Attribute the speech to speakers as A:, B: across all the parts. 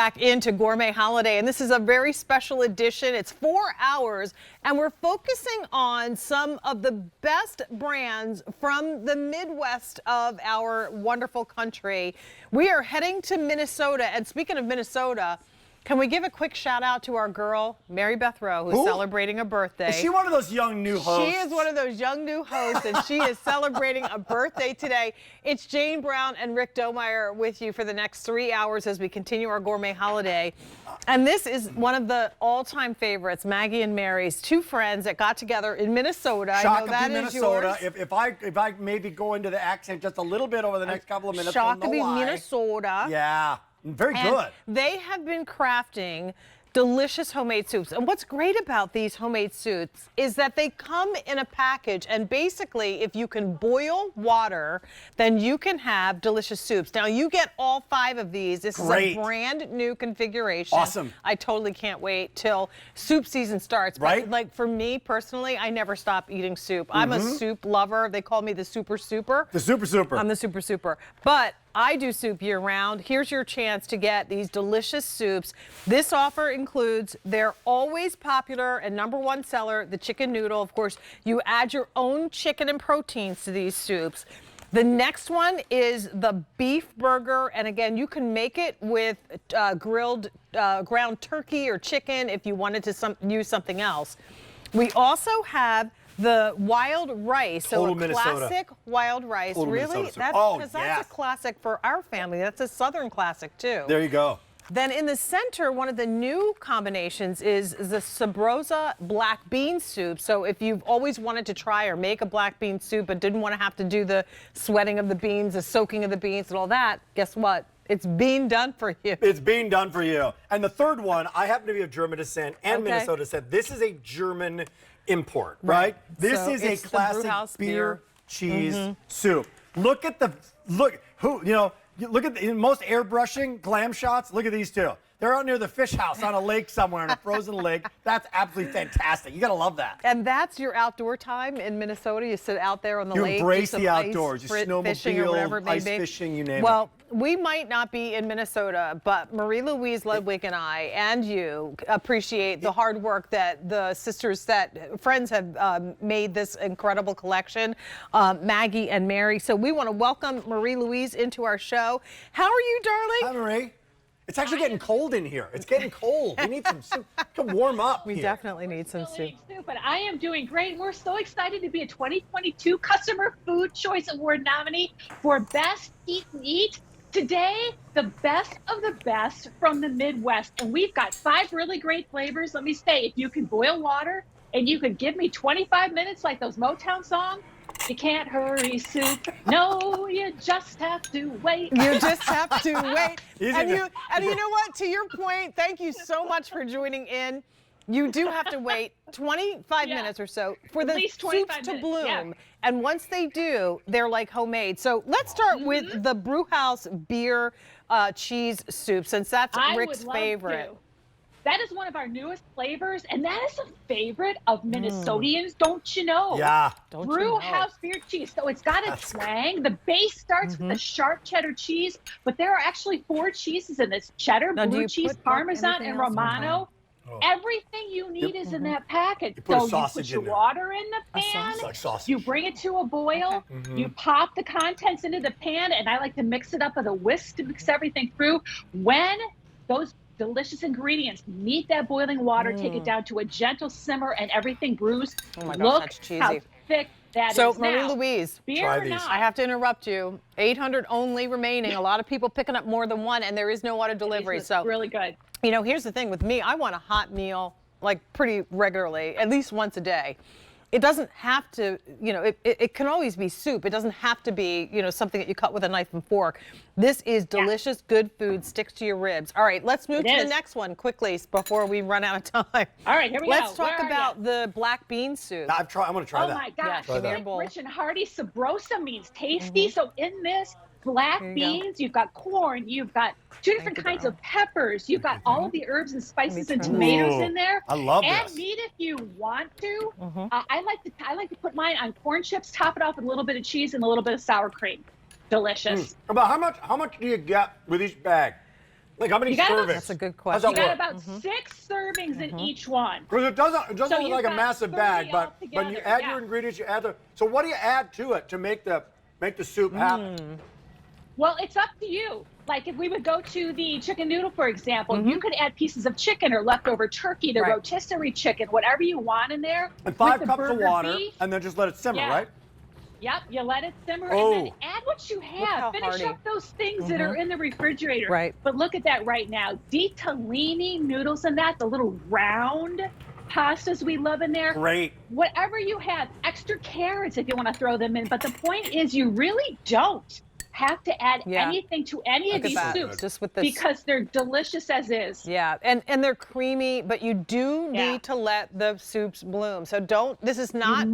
A: back into Gourmet Holiday, and this is a very special edition. It's 4 hours, and we're focusing on some of the best brands from the Midwest of our wonderful country. We are heading to Minnesota, and speaking of Minnesota, can we give a quick shout out to our girl, Mary Beth Rowe, who's celebrating a birthday.
B: Is she one of those young new hosts?
A: She is one of those young new hosts, and she is celebrating a birthday today. It's Jane Brown and Rick Domeyer with you for the next 3 hours as we continue our Gourmet Holiday. And this is one of the all-time favorites, Maggie and Mary's, two friends that got together in Minnesota. I know that is yours.
B: If I maybe go into the accent just a little bit over the next couple of minutes,
A: Shakopee, Minnesota.
B: Yeah. Very good.
A: They have been crafting delicious homemade soups. And what's great about these homemade soups is that they come in a package, and basically if you can boil water, then you can have delicious soups. Now you get all 5 of these. This is a brand new configuration.
B: Awesome.
A: I totally can't wait till soup season starts.
B: Right?
A: But like for me personally, I never stop eating soup. I'm a soup lover. They call me the super super.
B: The super super.
A: I'm the super super. But I do soup year round. Here's your chance to get these delicious soups. This offer includes their always popular and #1 seller, the chicken noodle. Of course, you add your own chicken and proteins to these soups. The next one is the beef burger, and again, you can make it with grilled ground turkey or chicken if you wanted to use something else. We also have the wild rice, so a classic wild rice. Really? That's a classic for our family. That's a Southern classic too.
B: There you go.
A: Then in the center, one of the new combinations is the Sabrosa black bean soup. So if you've always wanted to try or make a black bean soup but didn't want to have to do the sweating of the beans, the soaking of the beans and all that, guess what? It's being done for you.
B: It's being done for you. And the third one, I happen to be of German descent and Minnesota descent. This is a German import, right? This is a classic beer cheese soup. Look at the look at the most airbrushing glam shots. Look at these two. They're out near the fish house on a lake somewhere, in a frozen lake. That's absolutely fantastic. You got to love that.
A: And that's your outdoor time in Minnesota. You sit out there on the lake.
B: You embrace the outdoors. You snowmobile, ice fishing, you name it.
A: Well, we might not be in Minnesota, but Marie Louise Ludwig and I and you appreciate the hard work that the friends have made this incredible collection, Maggie and Mary. So we want to welcome Marie Louise into our show. How are you, darling?
B: Hi, Marie. It's actually getting cold in here. It's getting cold. We need some soup to warm up.
A: We definitely need some soup.
C: But I am doing great. We're so excited to be a 2022 Customer Food Choice Award nominee for Best Eat and Eat. Today, the best of the best from the Midwest. And we've got 5 really great flavors. Let me say, if you can boil water and you can give me 25 minutes like those Motown songs, you can't hurry soup. No, you just have to wait.
A: You just have to wait. And you know what? To your point, thank you so much for joining in. You do have to wait 25 minutes or so for the soups to bloom. Yeah. And once they do, they're like homemade. So let's start with the Brew House beer cheese soup, since that's Rick's favorite.
C: That is one of our newest flavors, and that is a favorite of Minnesotians, don't you know?
B: Yeah.
C: Brew House beer cheese. So it's got a twang. The base starts with the sharp cheddar cheese, but there are actually 4 cheeses in this: cheddar, blue cheese, Parmesan, and Romano. Everything you need is in that package. So you put your water in the pan, you bring it to a boil, you pop the contents into the pan, and I like to mix it up with a whisk to mix everything through. When those delicious ingredients meet that boiling water, take it down to a gentle simmer, and everything brews.
A: Oh my gosh,
C: Look
A: that's cheesy.
C: how thick that is.
A: So Marie Louise,
C: try these.
A: I have to interrupt you. 800 only remaining. A lot of people picking up more than one, and there is no auto delivery. So
C: really good.
A: You know, here's the thing with me. I want a hot meal like pretty regularly, at least once a day. It doesn't have to, it can always be soup. It doesn't have to be, something that you cut with a knife and fork. This is delicious, good food, sticks to your ribs. All right, let's move to the next one quickly before we run out of time.
C: All right, here we go.
A: Let's talk about the black bean soup.
B: I want to try that.
C: Oh my gosh, rich and hearty. Sabrosa means tasty. So in this, black beans, you've got corn, you've got 2 different kinds of peppers, you've got all of the herbs and spices and tomatoes in there.
B: I love this.
C: Add meat if you want to. I like to put mine on corn chips, top it off with a little bit of cheese and a little bit of sour cream. Delicious.
B: About how much do you get with each bag? Like how many servings?
A: That's a good question.
C: You got about 6 servings in each one.
B: Because it doesn't
C: So
B: look like a massive bag, but when you add
C: yeah.
B: your ingredients, you add the. So what do you add to it to make the soup happen?
C: Well, it's up to you. Like if we would go to the chicken noodle, for example, you could add pieces of chicken or leftover turkey, the rotisserie chicken, whatever you want in there.
B: And 5 cups of water, and then just let it simmer, right?
C: Yep, you let it simmer and then add what you have. Finish up those things that are in the refrigerator.
A: Right.
C: But look at that right now. Ditalini noodles in that, the little round pastas we love in there.
B: Great.
C: Whatever you have, extra carrots if you want to throw them in. But the point is you really don't have to add anything to any of these soups
A: just with this,
C: because they're delicious as is.
A: Yeah, and they're creamy, but you do need to let the soups bloom. So this is not,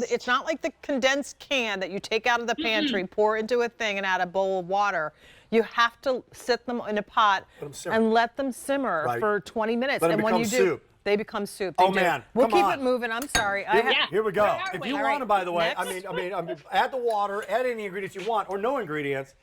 A: it's not like the condensed can that you take out of the pantry, pour into a thing and add a bowl of water. You have to sit them in a pot and let them simmer for 20 minutes.
B: And when you do,
A: soup. They become soup.
B: Oh man,
A: we'll keep it moving. I'm sorry.
B: Here we go. If you want to, by the way, I mean, add the water, add any ingredients you want, or no ingredients,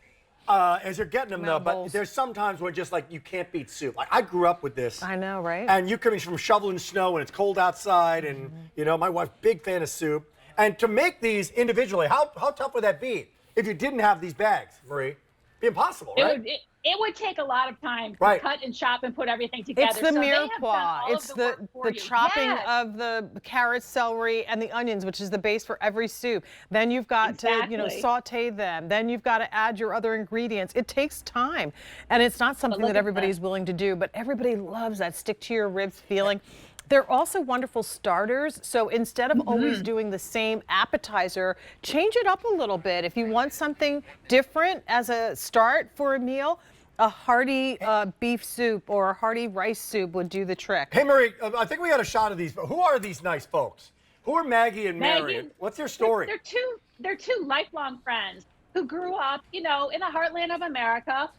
B: as you're getting them though. But there's sometimes where just like you can't beat soup. Like I grew up with this.
A: I know, right?
B: And you coming from shoveling snow and it's cold outside, and you know my wife's big fan of soup. And to make these individually, how tough would that be if you didn't have these bags, Marie? It'd be impossible, right?
C: It would take a lot of time to cut and chop and put everything together.
A: It's the mirepoix. It's the chopping of the carrots, celery, and the onions, which is the base for every soup. Then you've got to, saute them. Then you've got to add your other ingredients. It takes time, and it's not something that everybody's willing to do. But everybody loves that stick to your ribs feeling. They're also wonderful starters, so instead of always doing the same appetizer, change it up a little bit. If you want something different as a start for a meal, a hearty beef soup or a hearty rice soup would do the trick.
B: Hey, Marie, I think we got a shot of these. But who are these nice folks? Who are Maggie and Mary? What's their story?
C: They're two lifelong friends who grew up, in the heartland of America,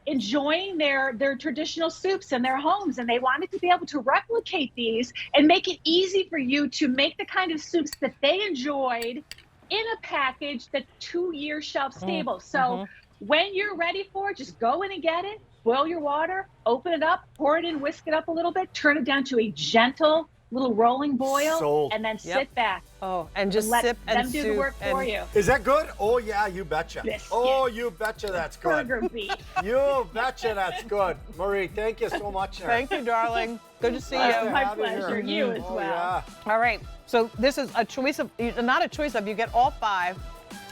C: enjoying their traditional soups in their homes, and they wanted to be able to replicate these and make it easy for you to make the kind of soups that they enjoyed in a package that's 2-year shelf stable. So when you're ready for it, just go in and get it, boil your water, open it up, pour it in, whisk it up a little bit, turn it down to a gentle little rolling boil, and then sit back.
A: Oh, and just
C: let
A: sip and
C: them do the work for you.
B: Is that good? Oh yeah, you betcha.
C: Biscuit.
B: Oh, you betcha that's good.
C: Burger beef.
B: You betcha that's good. Marie, thank you so much.
A: Thank you, darling. Good to see you.
C: My pleasure. You as well.
B: Yeah.
A: All right. So this is a choice of, not a choice of, you get all 5.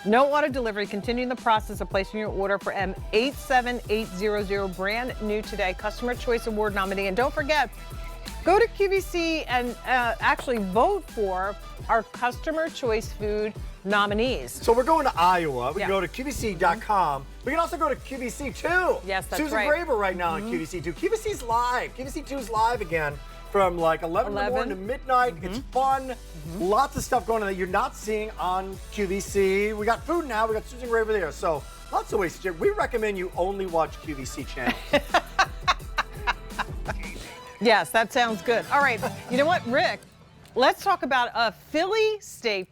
A: No auto delivery. Continuing the process of placing your order for M87800. Brand new today. Customer Choice Award nominee. And don't forget, go to QVC and actually vote for our Customer Choice Food nominees.
B: So we're going to Iowa. We can go to QVC.com. We can also go to QVC 2.
A: Yes, that's
B: Susan Graver right now on QVC 2. QVC's live. QVC 2 is live again from like 11 in the morning to midnight. It's fun. Lots of stuff going on that you're not seeing on QVC. We got food now. We got Susan Graver there. So lots of ways to do. We recommend you only watch QVC channels.
A: Yes, that sounds good. All right. You know what, Rick? Let's talk about a Philly staple.